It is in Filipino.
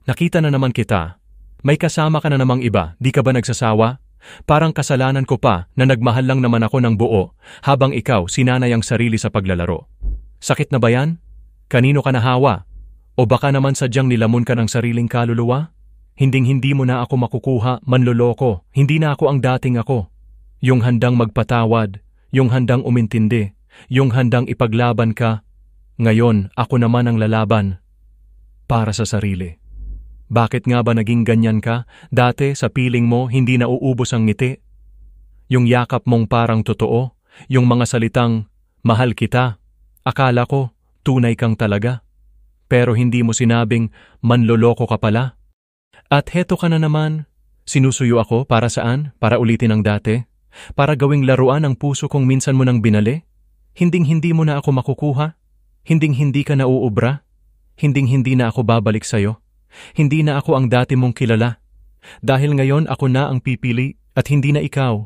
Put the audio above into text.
nakita na naman kita. May kasama ka na namang iba, di ka ba nagsasawa? Parang kasalanan ko pa na nagmahal lang naman ako ng buo habang ikaw sinanay ang sarili sa paglalaro. Sakit na ba yan? Kanino ka nahawa? O baka naman sadyang nilamon ka ng sariling kaluluwa? Hinding-hindi mo na ako makukuha, manloloko. Hindi na ako ang dating ako. Yung handang magpatawad, yung handang umintindi, yung handang ipaglaban ka. Ngayon, ako naman ang lalaban. Para sa sarili. Bakit nga ba naging ganyan ka? Dati sa piling mo hindi na uubos ang ngiti. Yung yakap mong parang totoo, yung mga salitang, mahal kita. Akala ko, tunay kang talaga. Pero hindi mo sinabing, manloloko ka pala. At heto ka na naman. Sinusuyo ako para saan? Para ulitin ang dati? Para gawing laruan ang puso kong minsan mo nang binali? Hinding-hindi mo na ako makukuha? Hinding-hindi ka na uubra? Hinding-hindi na ako babalik sa'yo? Hindi na ako ang dati mong kilala. Dahil ngayon ako na ang pipili at hindi na ikaw.